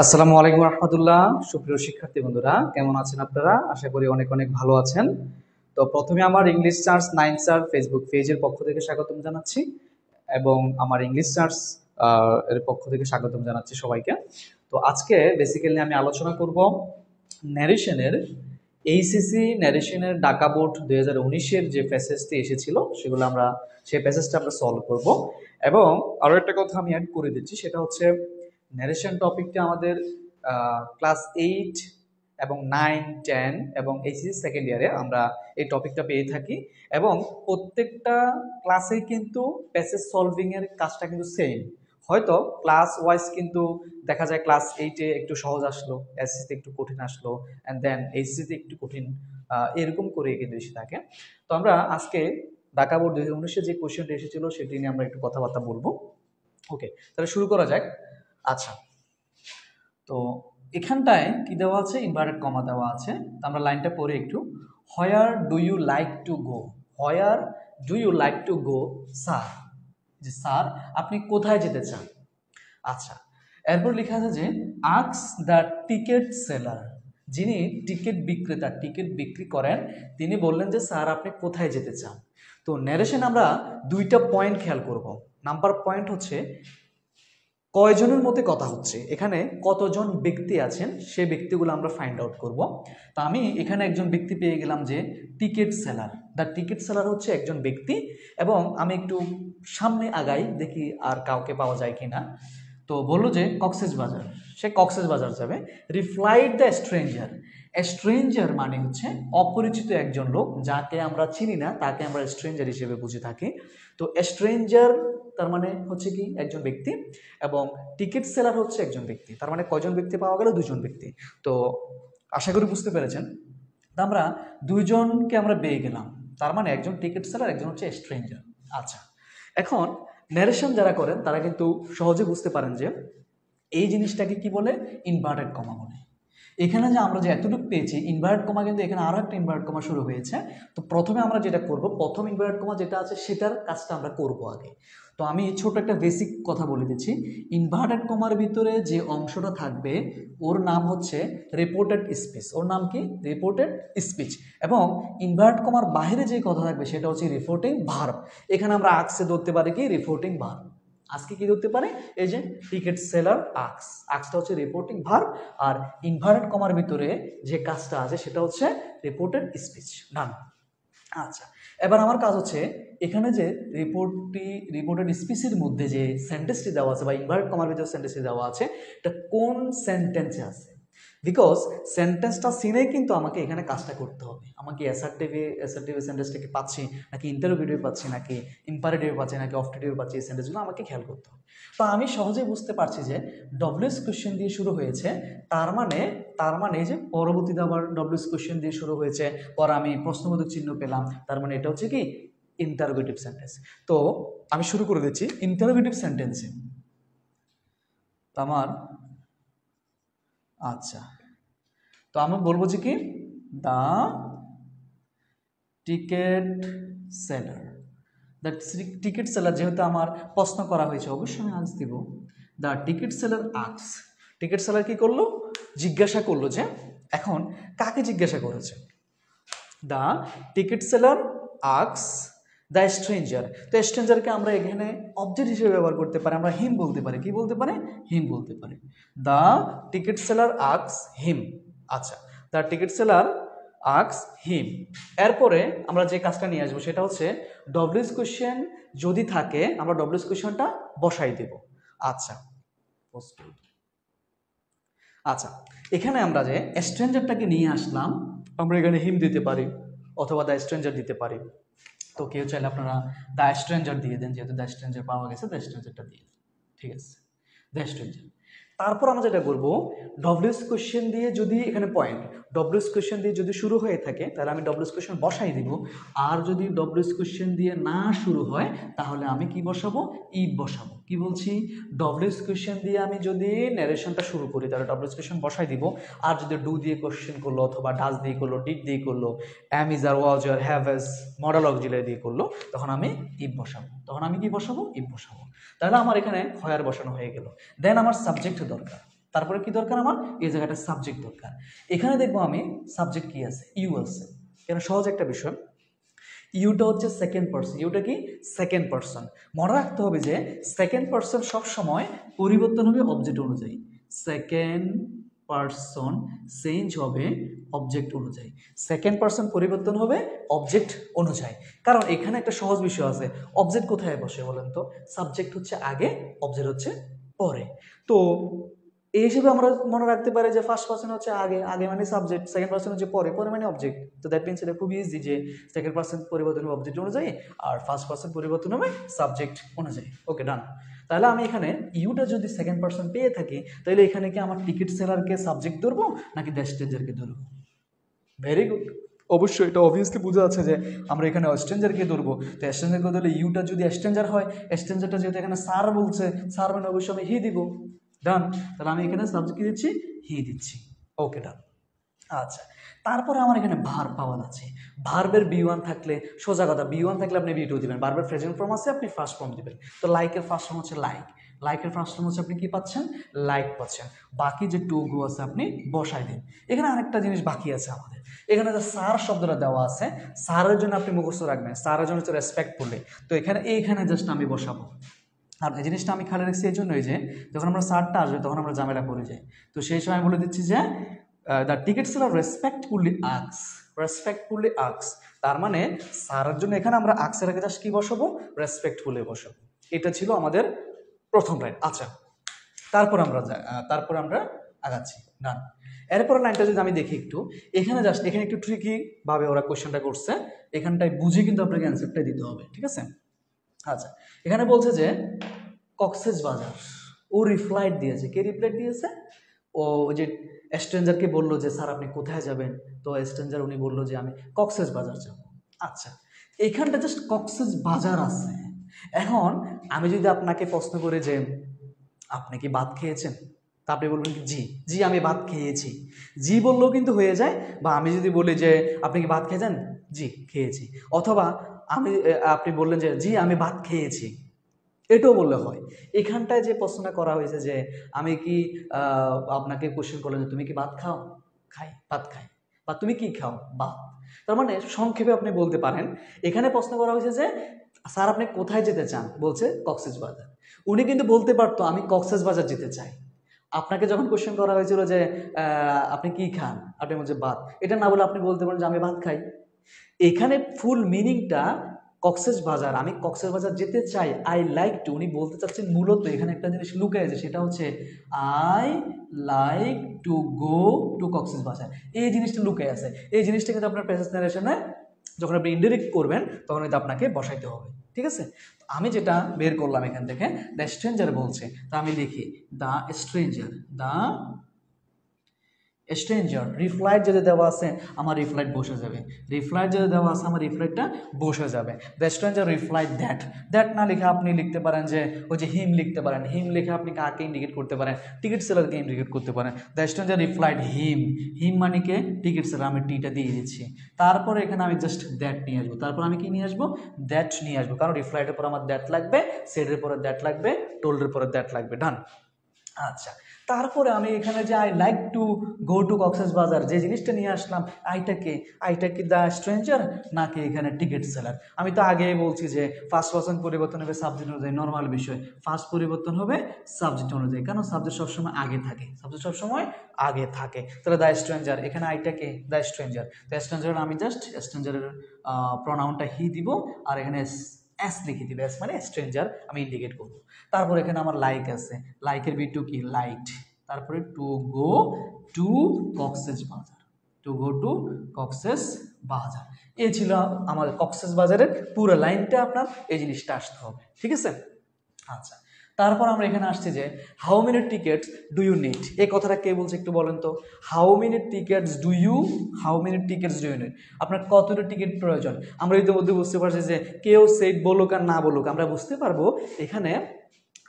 আসসালামু আলাইকুম রহমতুল্লাহ। সুপ্রিয় শিক্ষার্থী বন্ধুরা, কেমন আছেন আপনারা? আশা করি অনেক অনেক ভালো আছেন। তো প্রথমে আমার ইংলিশ চার্চ 9 স্টার ফেসবুক পেজের পক্ষ থেকে স্বাগতম জানাচ্ছি এবং আমার ইংলিশ চার্চ এর পক্ষ থেকে স্বাগতম জানাচ্ছি সবাইকে। তো আজকে বেসিক্যালি আমি আলোচনা করব ন্যারেশনের এইচএসসি ন্যারেশনের ঢাকা বোর্ড 2019-এর যে প্যাসেজটি এসেছিল সেগুলো সেই প্যাসেজটা আমরা সলভ করব। এবং আরও একটা কথা আমি অ্যাড করে দিচ্ছি, সেটা হচ্ছে ন্যারেশন টপিকটা আমাদের ক্লাস 8 এবং 9, 10 এবং এইচএসসি সেকেন্ড ইয়ারে আমরা এই টপিকটা পেয়ে থাকি এবং প্রত্যেকটা ক্লাসে কিন্তু প্যাসেজ সলভিং এর কাজটা কিন্তু সেম। হয়তো ক্লাস ওয়াইজ কিন্তু দেখা যায় ক্লাস 8-এ একটু সহজ আসলো, এসএসসিতে একটু কঠিন আসলো, অ্যান্ড দেন এইচএসসিতে একটু কঠিন, এরকম করে কিন্তু এসে থাকে। তো আমরা আজকে ঢাকা বোর্ড 2019-এ যে কোয়েশ্চেনটা এসেছিল সেটি নিয়ে আমরা একটু কথাবার্তা বলবো। ওকে, তাহলে শুরু করা যাক। আচ্ছা, তো এখানটায় কি দেওয়া আছে? ইনভার্টেড কমা দেওয়া আছে। তো আমরা লাইনটা পড়ে একটু, where do you like to go, where do you like to go sir, যে স্যার আপনি কোথায় যেতে চান। আচ্ছা, এরপর লেখা আছে যে আস্ক দ্য টিকেট সেলার, যিনি টিকিট বিক্রেতা, টিকিট বিক্রি করেন, তিনি বললেন যে স্যার আপনি কোথায় যেতে চান। তো ন্যারেশন আমরা দুইটা পয়েন্ট খেয়াল করব। নাম্বার পয়েন্ট হচ্ছে কয়জনের মধ্যে কথা হচ্ছে, এখানে কতজন ব্যক্তি আছেন সেই ব্যক্তিগুলো আমরা ফাইন্ড আউট করব। তা আমি এখানে একজন ব্যক্তি পেয়ে গেলাম যে ticket seller, the ticket seller হচ্ছে একজন ব্যক্তি। এবং আমি একটু সামনে আগাই, দেখি আর কাউকে পাওয়া যায় কিনা। তো বললো যে কক্সবাজার, সে কক্সবাজার যাবে। রিপ্লাইড দ্য স্ট্রেঞ্জার, স্ট্রেঞ্জার মানে হচ্ছে অপরিচিত একজন লোক, যাকে আমরা চিনি না তাকে আমরা স্ট্রেঞ্জার হিসেবে বুঝে থাকি। তো স্ট্রেঞ্জার তার মানে হচ্ছে কি একজন ব্যক্তি, এবং টিকিট সেলার হচ্ছে একজন ব্যক্তি। তার মানে কয়জন ব্যক্তি পাওয়া গেল? দুজন ব্যক্তি। তো আশা করি বুঝতে পেরেছেন। তা আমরা দুইজনকে আমরা পেয়ে গেলাম, তার মানে একজন টিকিট সেলার, একজন হচ্ছে স্ট্রেঞ্জার। আচ্ছা, এখন ন্যারেশন যারা করেন তারা কিন্তু সহজে বুঝতে পারেন যে এই জিনিসটাকে কি বলে, ইনভার্টেড কমা বলে। এখানে যে আমরা যে এতটুকু পেয়েছি ইনভার্টেড কমা, কিন্তু এখানে আরও একটা ইনভার্টেড কমা শুরু হয়েছে। তো প্রথমে আমরা যেটা করব, প্রথম ইনভার্টেড কমা যেটা আছে সেটার কাজটা আমরা করব আগে। তো আমি ছোট একটা বেসিক কথা বলে দিচ্ছি। ইনভার্টেড কমার ভিতরে যে অংশটা থাকবে ওর নাম হচ্ছে রিপোর্টেড স্পিচ। ওর নাম কি? Reported speech. এবং ইনভার্টেড কমার বাইরে যে কথা থাকবে সেটা হচ্ছে রিপোর্টিং ভার্ব। এখানে আমরা আক্সে ধরতে পারি কি? Reporting verb. আজকে কি ধরতে পারে? এই যে টিকেট সেলার আক্স, আক্সটা হচ্ছে রিপোর্টিং ভার্ব, আর ইনভার্টেড কমার ভিতরে যে কাজটা আছে সেটা হচ্ছে রিপোর্টেড স্পিচ। ডান। আচ্ছা, এবার আমার কাজ হচ্ছে এখানে যে রিপোর্টেড স্পিচের মধ্যে যে সেন্টেন্সটি দেওয়া আছে বা ইনভার্টেড কমার ভিতরে সেন্টেন্সটি দেওয়া আছে, এটা কোন সেন্টেন্সে আছে। বিকজ সেন্টেন্সটা চিনেই কিন্তু আমাকে এখানে কাজটা করতে হবে। আমাকে অ্যাসার্টিভে সেন্টেন্সটাকে পাচ্ছি নাকি ইন্টারোগেটিভ পাচ্ছি নাকি ইম্পারেটিভ পাচ্ছি নাকি অবজেক্টিভ পাচ্ছি, এই সেন্টেন্সগুলো আমাকে খেয়াল করতে হবে। তো আমি সহজেই বুঝতে পারছি যে ডব্লিউএস কোশ্চেন দিয়ে শুরু হয়েছে, তার মানে যে পরবর্তীতে আবার ডব্লিউএস কোশ্চেন দিয়ে শুরু হয়েছে, পর আমি প্রশ্নবোধক চিহ্ন পেলাম, তার মানে এটা হচ্ছে কি ইন্টারোগেটিভ সেন্টেন্স। তো আমি শুরু করে দিচ্ছি ইন্টারোগেটিভ সেন্টেন্সে। তো আমার আচ্ছা, তো আমি বলবো যে কি the ticket seller, the ticket seller, যেহেতু আমার প্রশ্ন করা হয়েছে অবশ্যই আমি আনসার দিব। The ticket seller asks, ticket seller কি করলো? জিজ্ঞাসা করলো যে, এখন কাকে জিজ্ঞাসা করেছে? The ticket seller asks the stranger. তো স্ট্রেঞ্জারকে আমরা এখানে অবজেক্ট হিসেবে ব্যবহার করতে পারি, আমরা হিম বলতে পারি। কি বলতে পারি? হিম বলতে পারি। দ্য টিকিট সেলার আস্কস হিম। আচ্ছা, দ্য টিকিট সেলার আস্কস হিম। এরপরে আমরা যে কাজটা নিয়ে আসবো সেটা হচ্ছে ডব্লিউএস কোশ্চেন যদি থাকে আমরা ডব্লিউএস কোশ্চেনটা বসাই দেব। আচ্ছা, আচ্ছা, এখানে আমরা যে স্ট্রেঞ্জারটাকে নিয়ে আসলাম, আমরা এখানে হিম দিতে পারি অথবা দ্য স্ট্রেঞ্জার দিতে পারি। তো কেউ চাইলে আপনারা দ্য স্ট্রেঞ্জার দিয়ে দেন, যেহেতু দ্য স্ট্রেঞ্জার পাওয়া গেছে দ্য স্ট্রেঞ্জারটা দিয়ে দেন। ঠিক আছে, দ্য স্ট্রেঞ্জার। তারপর আমরা যেটা করবো, ডব্লিউএস কোশ্চেন দিয়ে যদি এখানে পয়েন্ট ডব্লিউএস কোশ্চেন দিয়ে যদি শুরু হয়ে থাকে তাহলে আমি ডব্লিউএস কোশ্চেন বসাই দিব। আর যদি ডব্লিউএস কোশ্চেন দিয়ে না শুরু হয় তাহলে আমি কি বসাবো? ইফ বসাবো। কি বলছি? ডব্লিউএস কোশ্চেন দিয়ে আমি যদি ন্যারেশনটা শুরু করি তাহলে ডব্লিউএস কোশ্চেন বসাই দিব। আর যদি ডু দিয়ে কোশ্চেন করলো অথবা ডাজ দিয়ে করলো, ডিড দিয়ে করলো, am is are was are have has modal auxiliary দিয়ে করলো, তখন আমি ইফ বসাবো। ইফ বসাবো। তাহলে আমার এখানে হোয়ার বসানো হয়ে গেল। দেন আমার সাবজেক্ট দরকার। তারপরে কি দরকার আমার, এই জায়গাটা সাবজেক্ট দরকার। এখানে দেখবো আমি সাবজেক্ট কি আছে, ইউ আছে। এখানে সহজ একটা বিষয়, ইউটা হচ্ছে সেকেন্ড পারসন। ইউটা কি, সেকেন্ড পারসন। মনে রাখতে হবে যে সেকেন্ড পারসন সবসময় পরিবর্তন হবে অবজেক্ট অনুযায়ী। সেকেন্ড পারসন চেঞ্জ হবে অবজেক্ট অনুযায়ী। সেকেন্ড পারসন পরিবর্তন হবে অবজেক্ট অনুযায়ী। কারণ এখানে একটা সহজ বিষয় আছে, অবজেক্ট কোথায় বসে বলেন তো? সাবজেক্ট হচ্ছে আগে, অবজেক্ট হচ্ছে পরে। তো এই হিসেবে আমরা মনে রাখতে পারি যে ফার্স্ট পারসন হচ্ছে আগে, আগে মানে সাবজেক্ট, সেকেন্ড পারসন হচ্ছে পরে, পরে মানে অবজেক্ট। তো দ্যাট মিনস এটা খুব ইজি যে সেকেন্ড পারসন পরিবর্তন হবে অবজেক্ট অনুযায়ী আর ফার্স্ট পারসন পরিবর্তন হবে সাবজেক্ট অনুযায়ী। ওকে, ডান। তাহলে আমি এখানে ইউটা যদি সেকেন্ড পারসন পেয়ে থাকি, তাহলে এখানে কি আমার টিকিট সেলারকে সাবজেক্ট ধরবো নাকি ডেস্টেঞ্জারকে ধরবো? ভেরি গুড, অবশ্যই এটা অবভিয়াসলি বোঝা যাচ্ছে যে আমরা এখানে স্ট্রেঞ্জারকে ধরবো। তো স্ট্রেঞ্জারকে ধরলে ইউটা যদি স্ট্রেঞ্জার হয়, স্ট্রেঞ্জারটা যেহেতু এখানে স্যার বলছে, স্যার মানে অবশ্যই আমি হি দিব। ডান, তাহলে আমি এখানে সাবজেক্ট কি দিচ্ছি, হি দিচ্ছি। ওকে, ডান। আচ্ছা, তারপরে আমার এখানে ভার্ব পাওয়া আছে। ভার্বের বি1 থাকলে সোজা কথা, বি1 থাকলে আপনি বি2 দিবেন। ভার্বের প্রেজেন্ট ফর্ম আছে, আপনি ফার্স্ট ফর্ম দিবেন। তো লাইকের ফার্স্ট ফর্ম হচ্ছে লাইক, লাইকের ফার্স্ট ফর্ম হচ্ছে আপনি কি পাচ্ছেন, লাইক পাচ্ছেন। বাকি যে টু গো আছে আপনি বসাই দিন। এখানে আরেকটা জিনিস বাকি আছে আমাদের, এখানে যে স্যার শব্দটা দেওয়া আছে, স্যারের জন্য আপনি মুখস্থ রাখবেন, স্যারের জন্য হচ্ছে রেসপেক্টফুলি। তো এইখানে জাস্ট আমি বসাবো। আর এই জিনিসটা আমি খালি রাখছি এই জন্যই যে যখন আমরা স্যারটা আসবে তখন আমরা ঝামেলা পড়ে যাই। তো সেই সময় বলে দিচ্ছি যে the ticket seller respectfully asks, respectfully asks. তার মানে স্যারের জন্য এখানে আমরা আক্সের আগে জাস্ট কি বসাবো, রেসপেক্টফুলি বসাবো। এটা ছিল আমাদের প্রথম লাইন। আচ্ছা, তারপর আমরা আগাচ্ছি। ডান। এরপর লাইনটা যদি আমি দেখি একটু, এখানে জাস্ট এখানে একটু ট্রিকি ভাবে ওরা কোয়েশ্চেনটা করছে, এখানটায় বুঝে কিন্তু আপনাকে অ্যান্সারটা দিতে হবে, ঠিক আছে? আচ্ছা, এখানে বলছে যে কক্সেস বাজার, ও রিপ্লাইড দিয়েছে। কে রিপ্লাইড দিয়েছে? ও যে স্ট্রেঞ্জারকে বললো যে স্যার আপনি কোথায় যাবেন, তো স্ট্রেঞ্জার উনি বললো যে আমি কক্সেস বাজার যাব। আচ্ছা, এইখানটা জাস্ট কক্সেস বাজার আছে। এখন আমি যদি আপনাকে প্রশ্ন করি যে আপনি কি ভাত খেয়েছেন, তা আপনি বলবেন কি জি, জি আমি ভাত খেয়েছি। জি বললেও কিন্তু হয়ে যায়। বা আমি যদি বলি যে আপনি কি ভাত খেয়েছেন, জি খেয়েছি। অথবা আপনি বললেন যে জি আমি ভাত খেয়েছি, এটাও বললে হয়। এখানটায় যে প্রশ্নটা করা হয়েছে যে আমি কি আপনাকে কোশ্চেন করলেন যে তুমি কি ভাত খাও, খাই, ভাত খাই। বা তুমি কি খাও, ভাত। তার মানে সংক্ষেপে আপনি বলতে পারেন, এখানে প্রশ্ন করা হয়েছে যে স্যার আপনি কোথায় যেতে চান, বলছে কক্সবাজার। উনি কিন্তু বলতে পারতো আমি কক্সবাজার যেতে চাই। আপনাকে যখন কোশ্চেন করা হয়েছিল যে আপনি কি খান, আপনি বলছে ভাত, এটা না বলে আপনি বলতে পারেন যে আমি ভাত খাই। এখানে ফুল মিনিংটা কক্সবাজার, আমি কক্সবাজার যেতে চাই, আই লাইক টু। উনি বলতে চাচ্ছেন মূলত এখানে একটা জিনিস লুকে আছে, সেটা হচ্ছে I like to go to Cox's Bazar. এই জিনিসটা লুকে আছে। এই জিনিসটা কিন্তু আপনার প্রেজেন্ট নারেশনে যখন আপনি ইনডিরেক্ট করবেন তখন কিন্তু আপনাকে বসাইতে হবে, ঠিক আছে? আমি যেটা বের করলাম এখান থেকে, দ্য স্ট্রেঞ্জার বলছে, তা আমি লিখি দ্য স্ট্রেঞ্জার, দ্য স্ট্রেঞ্জার। রিপ্লাইট যদি দেওয়া আছে আমার রিপ্লাইট বসে যাবে, রিপ্লাইট যদি দেওয়া আছে আমার রিপ্লাইটটা বসে যাবে। দ্য স্ট্রেঞ্জার রিপ্লাইট দ্যাট, দ্যাট না লিখে আপনি লিখতে পারেন যে ওই যে হিম লিখতে পারেন, হিম লিখে আপনি কাকে ইন্ডিকেট করতে পারেন, টিকিট সেলারকে ইন্ডিকেট করতে পারেন। দ্য স্ট্রেঞ্জার রিপ্লাইট হিম, হিম মানে কে, টিকিট সেলার, আমি টিটা দিয়ে দিচ্ছি। তারপর এখানে আমি জাস্ট দ্যাট নিয়ে আসবো, তারপর আমি কি নিয়ে আসবো, দ্যাট নিয়ে আসবো, কারণ রিপ্লাইটের পর আমার দ্যাট লাগবে, সেডের পরে দ্যাট লাগবে, টোল্ডের পরে দ্যাট লাগবে। ডান। আচ্ছা, তারপরে আমি এখানে যে I like to go to Cox's Bazar যে জিনিসটা নিয়ে আসলাম, আইটা কি দ্য স্ট্রেঞ্জার নাকি এখানে টিকিট সেলার? আমি তো আগেই বলছি যে ফার্স্ট পারসন পরিবর্তন হবে সাবজেক্ট অনুযায়ী, নর্মাল বিষয়। ফার্স্ট পরিবর্তন হবে সাবজেক্ট অনুযায়ী, কারণ সাবজেক্ট সবসময় আগে থাকে, সাবজেক্ট সবসময় আগে থাকে। তাহলে দ্য স্ট্রেঞ্জার, এখানে আইটাকে দ্য স্ট্রেঞ্জার, দ্য স্ট্রেঞ্জার আমি জাস্ট স্ট্রেঞ্জারের প্রনাউনটা হি দিব, আর এখানে এস লিখে দিবে, এস মানে স্ট্রেঞ্জার আমি ইন্ডিকেট করবো। তারপর এখানে আমার লাইক আছে, লাইকের বি টু কি, লাইট। তারপরে টু গো টু কক্সেস বাজার, টু গো টু কক্সেস বাজার। এই ছিল আমার কক্সেস বাজারের পুরো লাইনটা, আপনার এই জিনিসটা আসতে হবে, ঠিক আছে? আচ্ছা, তারপর আমরা এখানে আসছি যে how many tickets do you need. এই কথাটা কে বলছে একটু বলেন তো, how many tickets do you, how many tickets do you need, আপনার কতটা টিকিট প্রয়োজন। আমরা ইতিমধ্যে বুঝতে পারছি যে কেউ সেট বলুক আর না বলুক, আমরা বুঝতে পারবো এখানে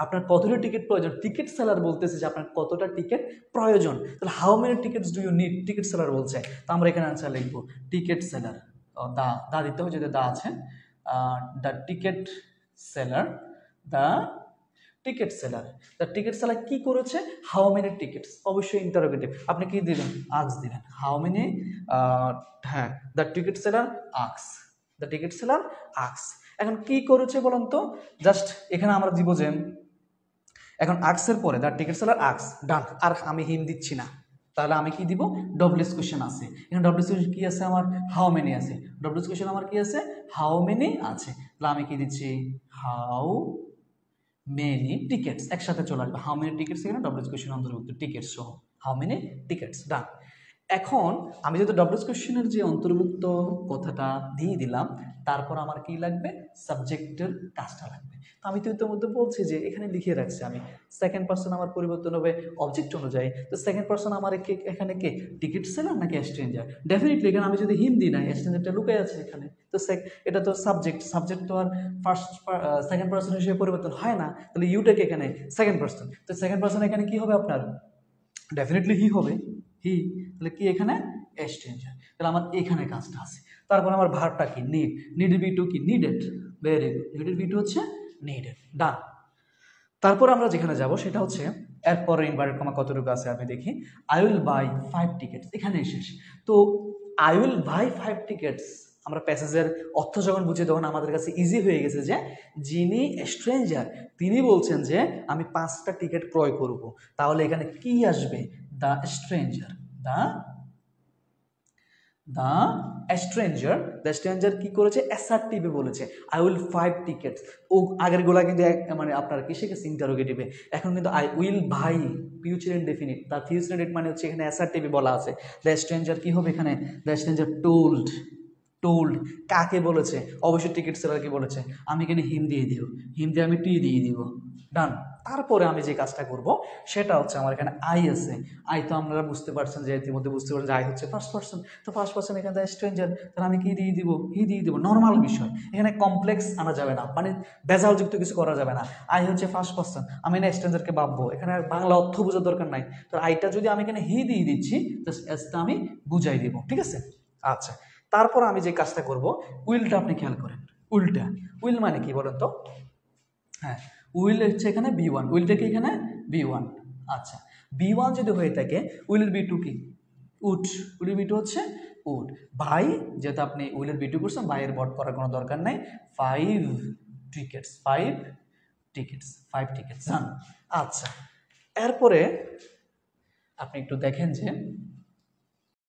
আপনার কতটা টিকিট প্রয়োজন। টিকিট সেলার বলতেছে যে আপনার কতটা টিকিট প্রয়োজন, তাহলে how many tickets do you need, ticket seller বলছে। তো আমরা এখানে আনসার লিখবো টিকিট সেলার, দা, দা দিতে হবে যদি দা আছে, the ticket seller, the ticket seller, the ticket seller কি করেছে, হাউ মেনি টিকিটস, অবশ্যই ইন্টারোগেটিভ, আপনি কি দিবেন, আক্স দিবেন, হাউ মেনি, হ্যাঁ, the ticket seller asks, the ticket seller asks. এখন কি করেছে বলুন তো, জাস্ট এখানে আমরা দিব যে, এখন আক্সের পরে দ্য টিকিট সেলার আক্স, ডান, আর আমি হিম দিচ্ছি না, তাহলে আমি কি দিব, ডব্লিউএস কোশ্চেন আছে, এখানে ডব্লিউএস কোশ্চেন কি আছে আমার, হাউ মেনি আছে, ডব্লিউএস কোশ্চেন আমার কি আছে, হাউ মেনি আছে, তাহলে আমি কি দিচ্ছি, হাউ মেনি টিকেটস, একসাথে চলে আসবে, হাউ মেনি টিকেটস, এখানে ডব্লিউএস কোশ্চেন অন্তর্ভুক্ত টিকেটস সহ, হাউ মেনি টিকেটস, ডান। এখন আমি যদি ডব্লিউএস কোশ্চেনের যে অন্তর্ভুক্ত কথাটা দিয়ে দিলাম, তারপর আমার কি লাগবে, সাবজেক্টের কাজটা লাগবে। তো আমি তো ইতিমধ্যে বলছি যে এখানে লিখে রাখছি আমি, সেকেন্ড পার্সন আমার পরিবর্তন হবে অবজেক্ট অনুযায়ী, তো সেকেন্ড পার্সন আমার এখানে কে, টিকিট সেলার নাকি স্ট্রেঞ্জার, ডেফিনেটলি এখানে আমি যদি হিম দিই না, স্ট্রেঞ্জারটা লুকাই আছে এখানে, তো এটা তো সাবজেক্ট, সাবজেক্ট তো আর ফার্স্ট সেকেন্ড পার্সন হিসেবে পরিবর্তন হয় না, তাহলে ইউটাকে এখানে সেকেন্ড পার্সন, তো সেকেন্ড পার্সন এখানে কি হবে আপনার, ডেফিনেটলি হি হবে, হি, তাহলে কি এখানে স্ট্রেঞ্জার, তাহলে আমার এখানে কাজটা আছে। তারপর আমার ভার্বটা কি, নিড, নিড বি টু কি, needed, very good, needed be to হচ্ছে নিডেড, ডান। তারপর আমরা যেখানে যাব সেটা হচ্ছে, এরপরে ইনভার্টেড কমা কতটুকু আছে আমি দেখি, আই উইল বাই 5 টিকেটস, এখানে শেষ। তো আই উইল বাই 5 টিকেটস, আমরা প্যাসেজের অর্থ যখন বুঝি তখন আমাদের কাছে ইজি হয়ে গেছে যে যিনি স্ট্রেঞ্জার তিনি বলছেন যে আমি 5টা টিকিট ক্রয় করব, তাহলে এখানে কি আসবে, the stranger, the the stranger কি করেছে, অ্যাসার্টিভে বলেছে, আই উইল 5 টিকেটস, ও আগের গুলা কিন্তু মানে আপনার কিসে গেছে, ইন্টারোগেটিভে, এখন কিন্তু I will buy future indefinite, তার ফিউচার ইনডেফিনিট মানে হচ্ছে এখানে অ্যাসার্টিভে বলা আছে, দ্য স্ট্রেঞ্জার কি হবে এখানে, দ্য স্ট্রেঞ্জার টোল্ড, টোল্ড কাকে বলেছে, অবশ্যই টিকিট সেলারকে বলেছে, আমি এখানে হিম দিয়ে দিব, হিম দিয়ে আমি টি দিয়ে দিব, ডান। তারপরে আমি যে কাজটা করব সেটা হচ্ছে, আমার এখানে আই আছে, আই তো আপনারা বুঝতে পারছেন যে ইতিমধ্যে বুঝতে পারছেন যে আই হচ্ছে ফার্স্ট পার্সন, তো ফার্স্ট পার্সন এখানে স্ট্রেঞ্জার, তাহলে আমি কি দিয়ে দিব, হি দিয়ে দিব, নর্মাল বিষয়, এখানে কমপ্লেক্স আনা যাবে না, মানে বেজালযুক্ত কিছু করা যাবে না, আই হচ্ছে ফার্স্ট পার্সন, আমি না স্ট্রেঞ্জারকে ভাববো, এখানে আর বাংলা অর্থ বোঝার দরকার নাই, তো আইটা যদি আমি এখানে হি দিয়ে দিচ্ছি, তো এসটা আমি বুঝাই দিব, ঠিক আছে, আচ্ছা। তারপর আমি যে কাজটা করব, উইলটা আপনি খেয়াল করেন, উইলটা, উইল মানে কি বলেন তো, হ্যাঁ, উইল হচ্ছে এখানে বি ওয়ান, উইলটা কি এখানে বি ওয়ান, আচ্ছা, বি ওয়ান যদি হয়ে থাকে উইলের বি টু কি, উড, উইলের বি টু হচ্ছে উড, ভাই যেহেতু আপনি উইলের বি টু করছেন, ভাইয়ের বট করার কোনো দরকার নাই, 5 টিকেটস, 5 টিকেটস, 5 টিকেটস, জান, আচ্ছা। এরপরে আপনি একটু দেখেন যে